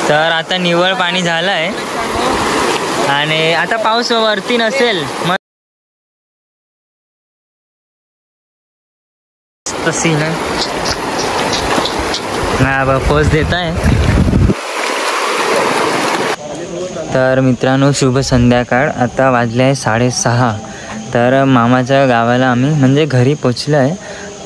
तर आता निव्वळ पाणी झालं आहे आणि आता पाऊस वरती नसेल मस्त सीन आहे. हा पोच देत आहे. तर मित्रांनो शुभ संध्याकाळ. आता वाजले आहे 6:30. तर मामाच्या गावाला आम्ही म्हणजे घरी पोचलो आहे.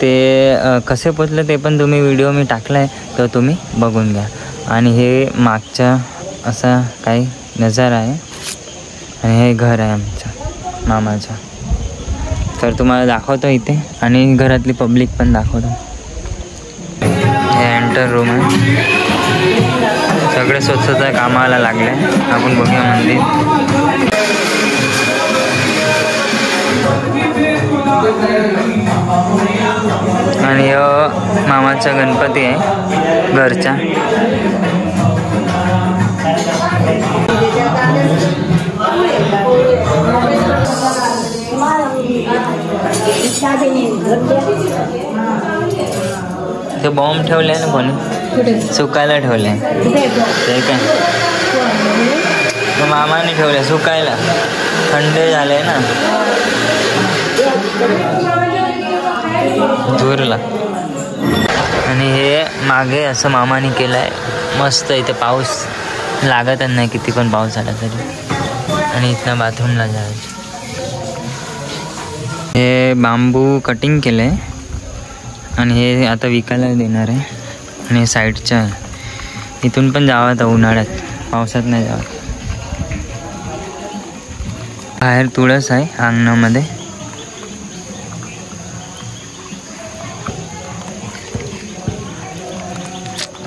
ते कसे पोचले ते पण तुम्ही व्हिडिओ मी टाकला आहे, तर तुम्ही बघून घ्या. आणि हे मागचा असा काही नजारा आहे आणि हे घर आहे आमचं मामाचं. तर तुम्हाला दाखवतो इथे आणि घरातली पब्लिक पण दाखवतो. हे एंटर रूम आहे. सगळे स्वच्छता कामाला लागले. आपण बघूया मंदिर. आणि मामाचा गणपती आहे घरचा. ते बॉम्ब ठेवले ना कोणी सुकायला ठेवले ते काय मामाने ठेवले सुकायला. थंड झाले ना धुरला. आणि हे मागे असं मामाने केलं आहे मस्त. इथे पाऊस लागतच नाही किती पण पाऊस आला तरी. आणि इथनं बाथरूमला जायचं. हे बांबू कटिंग केलं आहे आणि हे आता विकायला देणार आहे. आणि साईडचं आहे. इथून पण जावं आता उन्हाळ्यात, पावसात नाही जावं. बाहेर तुळस आहे अंगणामध्ये.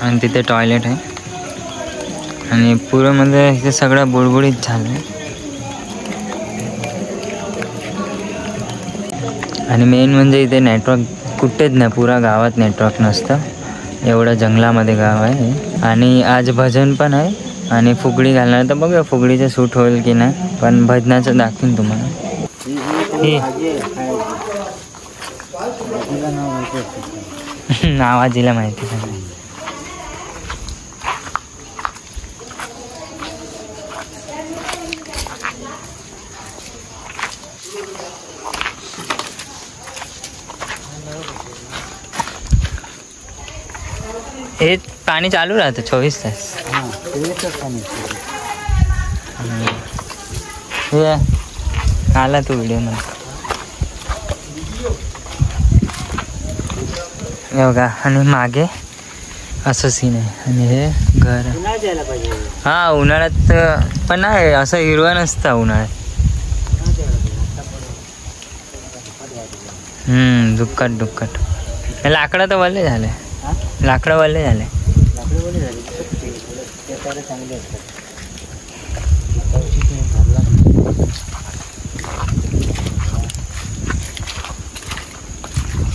आणि तिथे टॉयलेट आहे. आणि पुरामध्ये इथे सगळं बुडबुडीत झालं आहे. आणि मेन म्हणजे इथे नेटवर्क कुठेच नाही. पुरा गावात नेटवर्क नसतं. एवढं जंगलामध्ये गाव आहे. आणि आज भजन पण आहे आणि फुगडी घालणार. तर बघूया फुगडीचं शूट होईल की नाही, पण भजनाचं दाखवीन तुम्हाला. नावाजीला माहिती आहे. हे पाणी चालू राहतं 24 तास. आला तू व्हिडिओ मध्ये बघा. आणि मागे असं सीन आहे. आणि हे घर हा उन्हाळ्यात पण नाही असं हिरवं नसतं उन्हाळ्यात. दुक्कट दुक्कट. लाकडं तर वल्ले झाले. लाकडं वल्ले झाले.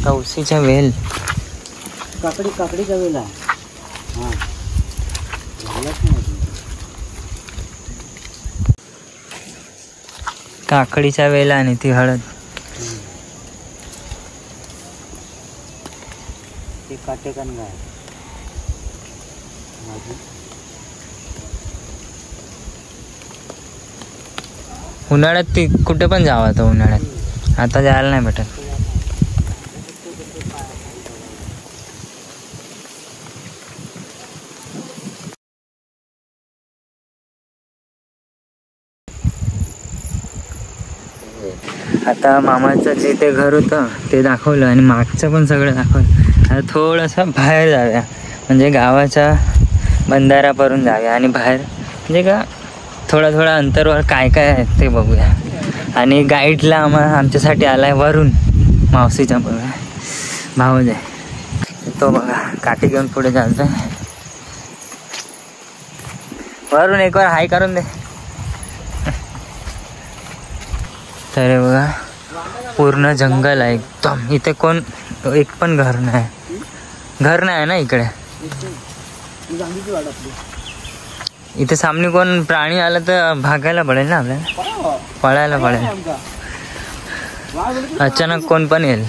तवशीच्या वेल. काकडीचा वेल आहे. काकडीचा वेल आणि ती हळद. उन्हाळ्यात ती कुठे पण जावं तर उन्हाळ्यात. आता जायला नाही भेटत. आता मामाचं जे ते घर होतं ते दाखवलं आणि मागचं पण सगळं दाखवलं. आता थोडंसं बाहेर जाऊया म्हणजे गावाच्या बंधाऱ्यावरून जाऊया आणि बाहेर म्हणजे का थोडा अंतरवर काय काय आहे ते बघूया. आणि गाईडला आमच्यासाठी आलाय वरून मावशीचा भाऊ आहे तो. बघा काठी घेऊन पुढे चालतोय. वरून एक वर हाय करून दे. तर बघा पूर्ण जंगल आहे एकदम. इथे कोण एक पण घर नाही ना इकडे. इथे सामने कोण प्राणी आला तर भागायला पडेल ना आपल्याला, पळायला पडेल. अचानक कोण पण येईल.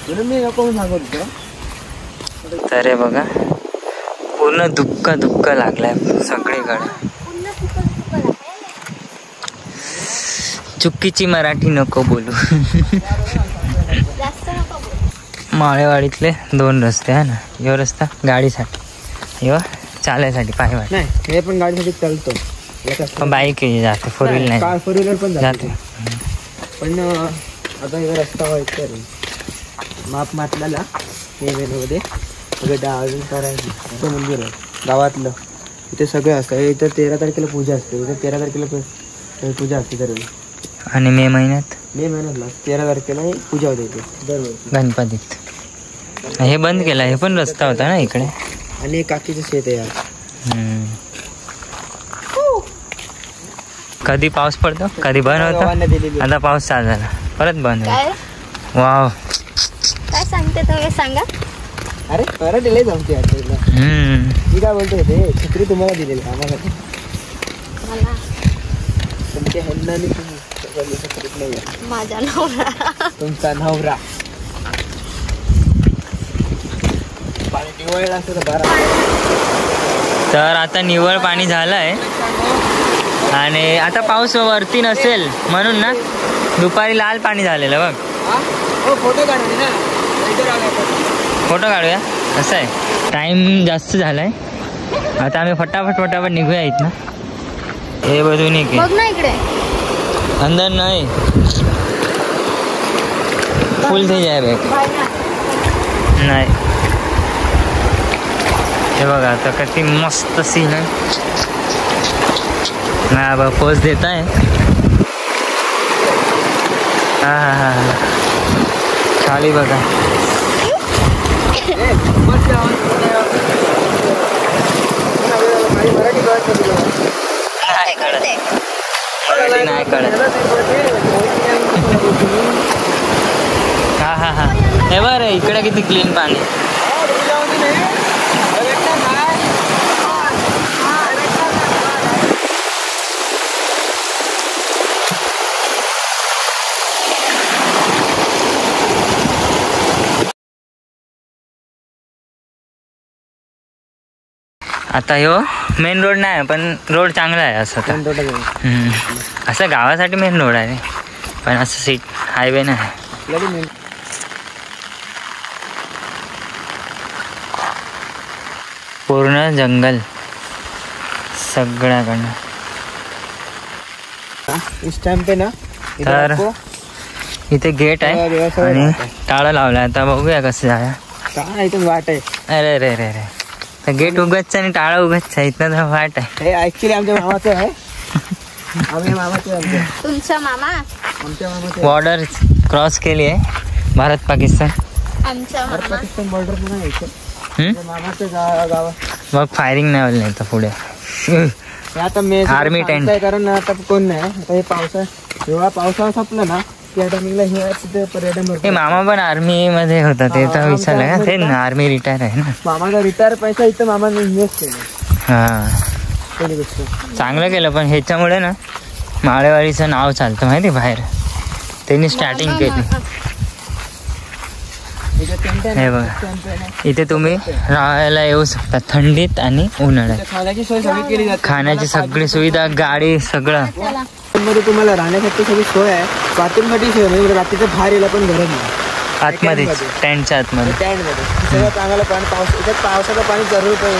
म्हणून मी नको सांगत होतो. तर हे बघा पूर्ण दुःख लागलाय सगळीकडे. चुकीची मराठी नको बोलू. माळेवाडीतले 2 रस्ते आहे ना. यो रस्ता गाडीसाठी, यो चालायसाठी पायवाट. नाही हे पण गाडीसाठी चालतो. पण बाईक जाते, 4 व्हीलर नाही. 4 व्हीलर पण जाते. पण आता हे रस्ता व्हायचा माप मातल्याला हे वेळेमध्ये सगळं डाळून करायचं. असं मंदिर आहे गावातलं. इथे सगळं असतं. इथं 13 तारखेला पूजा असते. इथे 13 तारखेला पूजा असते दरवेळी. आणि मे महिन्यात 13 तारखेला पूजा होते इथे दरवेळी गणपतीत. हे बंद केलं. हे पण रस्ता होता ना इकडे. आणि काकीचं शेत आहे यार. कधी पाऊस पडतो कधी बंद होता. आता पाऊस चालू झाला परत बंद. वाव काय सांगते तुम्ही सांगा. अरे परत दिले जमते मी काय बोलतोय ते छत्री तुम्हाला दिलेली आम्हाला. तुमच्या हेल्लाने माझा नवरा, तुमचा नवरा पाणी निवळलं असतं तर बरं. तर आता निव्वळ पाणी झालंय आणि आता पाऊस वरती नसेल म्हणून ना दुपारी लाल पाणी झालेलं बघ. फोटो काढूया ना. फोटो काढूया. असं आहे टाइम जास्त झालाय. आता आम्ही फटाफट निघूया इथं ना. हे बघून बघ ना इकडे अंदर नाही फुल थे जाय बॅग नाही. हे बघा आता किती मस्त सीन आहे ना. बघ पोज देत आहे. हा खाली बघा. नाही कळत. हा हे बरं इकडे किती क्लीन पाणी. आता ह्यो मेन रोड नाही पण रोड चांगला आहे. असं असं गावासाठी मेन रोड आहे पण असं सीट हायवे नाही. पूर्ण जंगल सगळ्याकडनं. इस टाइम पे ना तर इथे गेट आहे आणि टाळं लावलं. आता बघूया कसं जाऊया. काय इथून वाट आहे. अरे रे रे रे तर गेट उगच आणि टाळं उगच आहे. इथनं तर वाट आहे. हे ऍक्च्युली आमच्या मामाचं आहे. आम्ही मामाचं तुमचा मामा. आमच्या मामाचं बॉर्डर क्रॉस केली आहे भारत पाकिस्तान. आमचा मामा पाकिस्तान बॉर्डर नाही मामाचं गाव. मग फायरिंग नाही होईल नाही तर पुढे. आता मे आर्मी टेंट आहे कारण आता कोण नाही. आता हे जेव्हा पावसाळा संपला ना त्या टायमिंगला हे तिथे पर्यटन. हे मामा पण आर्मी मध्ये होता ते तर विचारलं का. ते ना आर्मी रिटायर आहे ना. मामाचा रिटायर पैसा इथं मामाने इन्व्हेस्ट केला. हा चांगलं केलं. पण ह्याच्यामुळे ना माळेवाडीचं नाव चालतं माहिती बाहेर. त्यांनी स्टार्टिंग केली. हे बघा इथे तुम्ही राहायला येऊ शकता थंडीत आणि उन्हाळ्यात. खाण्याची सोय सगळी केली जाते. खाण्याची सगळी सुविधा गाडी सगळं मध्ये तुम्हाला राहण्यासाठी सगळी सोय आहे. बाथरूमसाठी सोय म्हणजे रात्रीचं बाहेर यायला पण गरज नाही. आतमध्ये टेंटच्या आतमध्ये टेंटमध्ये सगळं चांगलं पाणी. पावसाचं पाणी जरूर पाहिजे.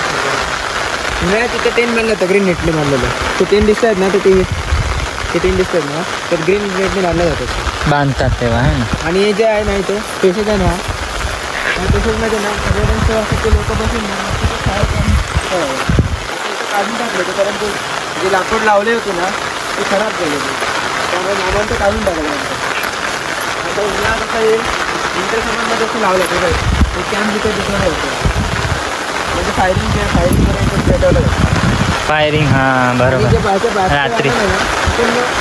उन्हाळ्यात तिथे टेंट बांधलं होतं ग्रीन नेटने बांधलेलं. ते टेंट दिसत आहेत ना ते टेंट दिसतात ना तर ग्रीन नेटने बांधलं जातं. बांधतात तेव्हा आहे ना. आणि हे जे आहे ना इथे स्पेशल आहे ना पेशंटमध्ये ना सगळ्यांना सेवासाठी लोक बसून काढून टाकले होते. परंतु जे लाकूड लावले होते ना ते खराब केले होते. त्यामुळे मामांचं काढून टाकलं. आता उन्हाळ्यात आता हे विंटर समरमध्ये असं लावलं होतं. ते कॅम्प तिथे दिसवलं होतं. म्हणजे फायरिंग करायचं पेटवलं होतं. फायरिंग हां बरोबर. रात्री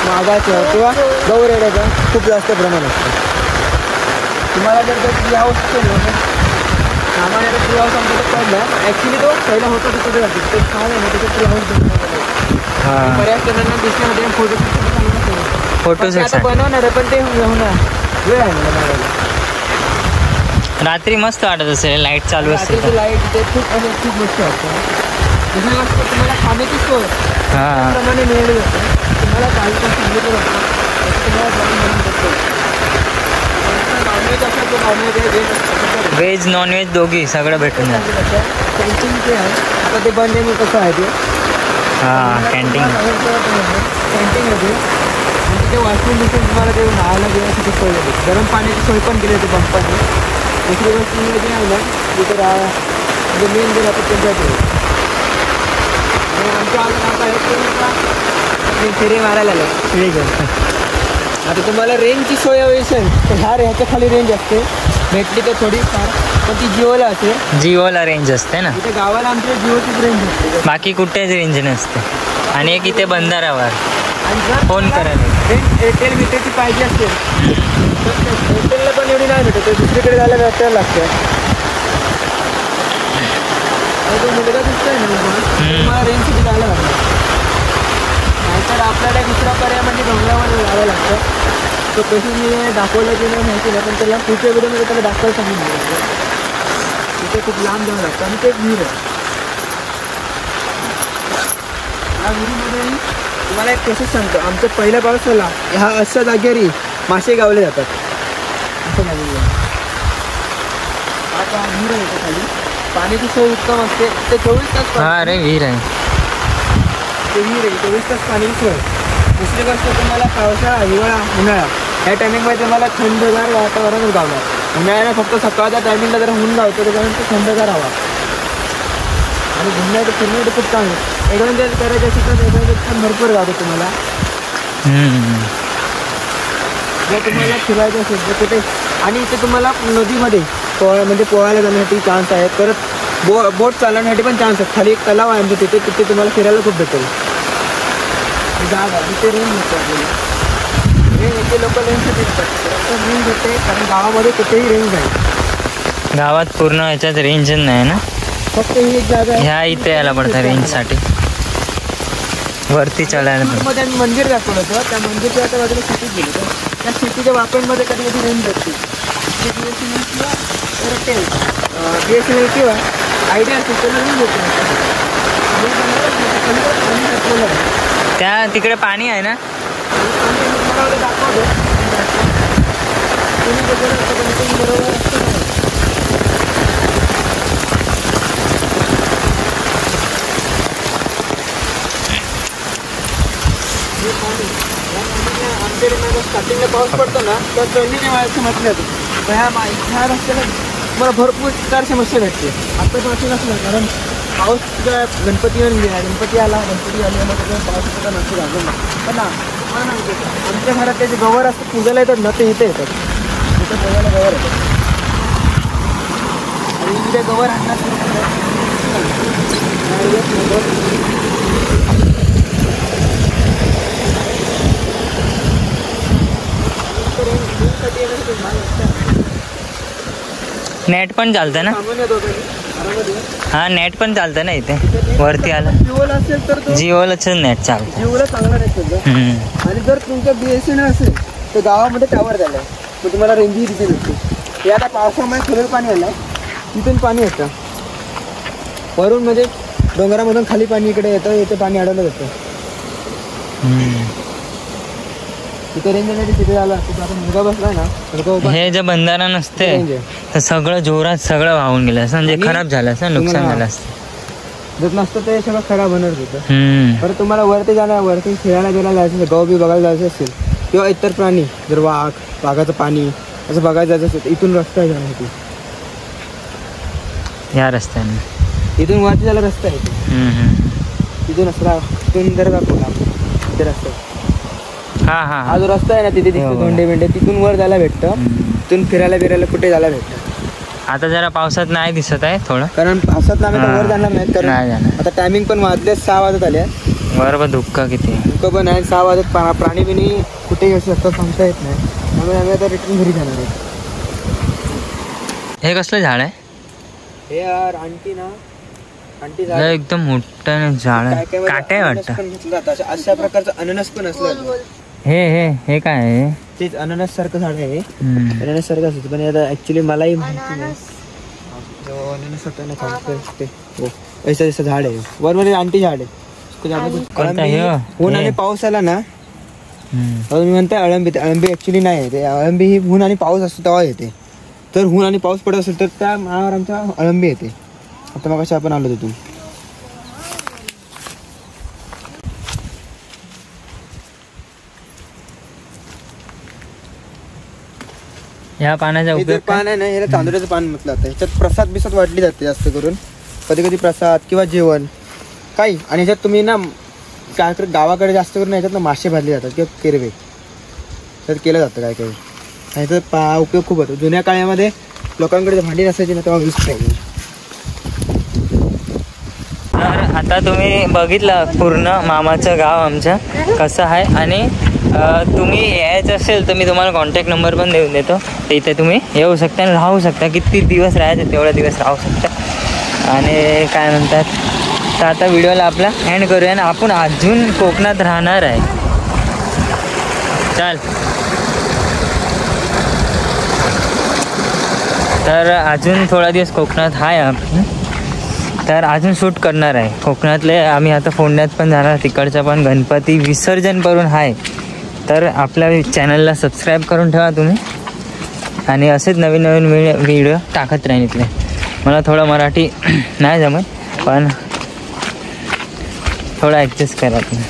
वाघाचं किंवा गौरेड्याचं खूप जास्त प्रमाण असतं. तुम्हाला जर का ट्री हाऊस केलं सामान्य ट्री हाऊस आमच्याकडे पडलं. ॲक्च्युली तो पहिला होता तिकडे जातो. ते छान आहे ना तिथे ट्री हाऊस बऱ्याच जणांना दिसण्यामध्ये फोटो सेक्शन बनवणार आहे पण ते होणार वेळ आहे मला. रात्री मस्त वाटत असेल लाईट चालू असते रात्रीची तर. लाईट ते खूप म्हणजे खूप मस्त वाटतं. दुसरी गोष्ट तुम्हाला खाण्याची सोय हा प्रमाणे मिळाली जाते. तुम्हाला काही पण सांगितलं जातं तसं तुम्हाला जाऊन बनवून देतो. नॉनव्हेज असेल तर नॉनव्हेज आहे, व्हेज असेल तर व्हेज नॉनव्हेज दोघी सगळं भेटून जातं. कॅन्टीन जे आहे आता ते बंद आहे कसं आहे ते हा कॅन्टीन. कॅन्टीनमध्ये आणि तिथे वॉशरूम दिसून तुम्हाला ते नहायला गेल्यासाठी सोय होते. गरम पाण्याची सोय पण केली होती पंपाने. दुसरी गोष्ट म्हणजे जे आहे ना तिथे म्हणजे मेन जे राहतात त्यांच्याकडे आणि आमच्या आज आता आहे ते फेरी मारायला आलं फेरी घेऊन. आता तुम्हाला रेंजची सोय हवी असेल तर ह्याच्या खाली रेंज असते भेटली तर थोडीफार पण ती जिओला असेल. जिओला रेंज असते ना, इथे गावाला आमच्या जिओचीच रेंज असते बाकी कुठेच रेंज नसते. आणि एक इथे बंधारावर आणि जर फोन करायला. रेंज एअरटेल मिटरची पाहिजे असेल तर एअरटेलला पण एवढी नाही भेटत, दुसरीकडे जायला एअरटेल लागतं. आणि तो मुलगा दिसतोय ना तुम्हाला रेंजसाठी जायला लागतं. नाहीतर आपल्याला दुसरा पर्याय म्हणजे डोंगरामध्ये जावं लागतं. तो कसं मी दाखवलं की नाही माहिती नाही, पण त्याला पुढच्या व्हिडिओमध्ये त्याला दाखवायला सांगितलं लागतं. तिथे खूप लांब जावं लागतं आणि ते एक विहीर आहे. या विहिरीमध्ये तुम्हाला एक प्रोसेस सांगतो. आमच्या पहिल्या पावसाला ह्या अशा जागेवरही मासे गावले जातात. असं झालेलं आहे. आता विहीर आहे इथे खाली, पाण्याची सोय उत्तम असते. ते 24 तास हा अरे विहीर आहे. ते विहीर आहे 24 तास पाण्याची सोय. दुसरी गोष्ट तुम्हाला पावसाळा हिवाळा उन्हाळा या टायमिंगमध्ये तुम्हाला थंडगार वातावरणच गावणार. उन्हाळ्याला फक्त सकाळच्या टायमिंगला जर ऊन गावतो त्याच्यानंतर थंडगार हवा आणि घुमण्याचं फिरण्याचं खूप चांगलं. ॲडव्हेंचर करायचं असेल तर ॲडव्हेंचर पण भरपूर गावतो तुम्हाला. जर तुम्हाला फिरायचं असेल तर कुठे आणि इथे तुम्हाला नदीमध्ये पोहायला जाण्यासाठी चान्स आहे. परत बोट चालवण्यासाठी पण चान्स आहे. खाली एक तलाव आहे आमच्या तिथे तुम्हाला फिरायला खूप भेटेल. जागा इथे रेंज भेटते आपल्याला. रेंज इथे लोक रेंजसाठी येतात. रेंज भेटते कारण गावामध्ये कुठेही रेंज आहे. गावात पूर्ण ह्याच्यात रेंज नाही ना, फक्त ही एक जागा आहे. ह्या इथे यायला पडतं रेंजसाठी. वरती चढायला पडतं. मध्ये आम्ही मंदिर दाखवलं होतं. त्या मंदिरच्या आता बाजूला सिटीत गेलो तर त्या सिटीच्या वापरमध्ये कधी कधी रेंज भेटते. BSNL किंवा एअरटेल BSNL किंवा आयडिया असेल त्याला रेंज भेटते. त्या तिकडे पाणी आहे ना. दाखवतो तुम्ही बरोबर असतं. आमच्याकडे स्टार्टिंगला पाऊस पडतो ना तर ट्रेंडिंग व्हायचं म्हटलं होतं. तर ह्या रस्त्याला मला भरपूर चार समस्या भेटते. आता वाटलं नसलं कारण पाऊस गणपती आला गणपती आल्यामुळे पावसाचा नसतो झालं ना. पण ना मला सांगतो आमच्या घरात त्याचे गवर असतं पूजायला येतात ना ते इथे येतात. तिथे पूजायला गवर येतात आणि इथे गवर आणणार नेट पण चालतं ना. हा नेट पण चालतं ना इथे वरती आला. जिओला असेल तर जिओलाच नेट चालतं. जिओला चांगला नेट चालतं. आणि जर तुमचं BSNL असेल तर गावामध्ये टावर झालं आहे तर तुम्हाला रेंजही तिथे भेटते. हे आता पावसामुळे खुलं पाणी आलं तिथून पाणी येतं वरून म्हणजे डोंगरामधून खाली पाणी इकडे येतं. इथे पाणी अडवलं जातं. तिथे रेंज नाही तिथे झालं तिथे आता मुलगा बसला ना तर हे जे बंधारा नसते तर सगळं जोरात सगळं वाहून गेलं असं म्हणजे खराब झालं असं नुकसान झालं असतं. जर नसतं ते सगळं खराब होणार होतं. बरं तुम्हाला वरती वरती फिरायला गेला जायचं असेल गहू बी बघायला जायचं असेल किंवा इतर प्राणी जर वाघाचं पाणी असं बघायला जायचं असेल इथून रस्ता आहे जाण्यासाठी. या रस्त्याने इथून वरती जायला रस्ता आहे तिथून असला तिथून जर दाखवला तिथे रस्ता आहे. हा जो रस्ता आहे ना तिथे दिसतो दोंडे बिंडे तिथून वर जायला भेटतं. तिथून फिरायला कुठे जायला भेटतं. आता जरा पावसात नाही दिसत आहे थोडं कारण पावसात आम्ही वर जाणार नाहीत कारण आता टायमिंग पण वाजले 6 वाजत आले. बरोबर धुक्का किती धुक्का पण आहे 6 वाजत प्राणी बिणी कुठेही असू शकतात सांगता येत नाही. त्यामुळे आम्ही आता रिटर्न घरी जाणार आहे. हे कसलं झाड आहे. हे यार आणखी झाड एकदम मोठं झाड आहे. काटे वाटतं अशा प्रकारचं अननस पण असलं हे काय आहे? तेच अननस सारखं झाड आहे. हम्म. अननस सारखं असतं पण आता ऍक्च्युली मलाही माहिती नाही. अननस. अननस होतं ना खालचं ते. हो ऐसा जसं झाड आहे वर आंटी झाड आहे. कोणता हे? ऊन आणि हे. पाऊस आला ना हम्म. तुम्ही म्हणताय अळंबी. ते अळंबी ऍक्च्युली नाही आहे. ते अळंबी ही ऊन आणि पाऊस असतो तेव्हा येते. तर ऊन आणि पाऊस पडत असेल तर त्या माळावर आमच्या अळंबी येते. आता मग कशा आपण आलो तिथून. ह्या पाण्याचा हे जे उपयोग पान आहे ना ह्याला तांदूळाचं पान म्हटलं जातं. ह्याच्यात प्रसाद बिसाद वाटली जाते जास्त करून. कधी कधी प्रसाद किंवा जेवण काही. आणि ह्याच्यात तुम्ही ना काय कर गावाकडे जास्त करून ह्याच्यात ना मासे भाजले जातात किंवा केरवे तर केलं जातं काय काही. ह्याचा उपयोग खूप होतो. जुन्या काळामध्ये लोकांकडे भांडी नसायची ना तेव्हा यूज करायची. तर आता तुम्ही बघितलं पूर्ण मामाचं गाव आमचं कसं आहे. आणि तुम्ही यायचं असेल तर मी तुम्हाला कॉन्टॅक्ट नंबर पण देऊन देतो. तर इथे तुम्ही येऊ शकता आणि राहू शकता. किती दिवस राहायचं तेवढे दिवस राहू शकता. आणि काय म्हणतात तर आता व्हिडिओला आपला एंड करूया. आणि आपण अजून कोकणात राहणार आहे. चाल तर अजून थोडा दिवस कोकणात आहे आपण. तर अजून शूट करणार आहे कोकणातले. आम्ही आता फोंड्यात पण जाणार. तिकडचं पण गणपती विसर्जन करून आहे. तर आपल्या चॅनलला सबस्क्राईब करून ठेवा तुम्ही. आणि असेच नवीन नवीन व्हिडिओ टाकत राहीन इथले. मला थोडं मराठी नाही जमत पण थोडं ॲडजस्ट करा तुम्ही.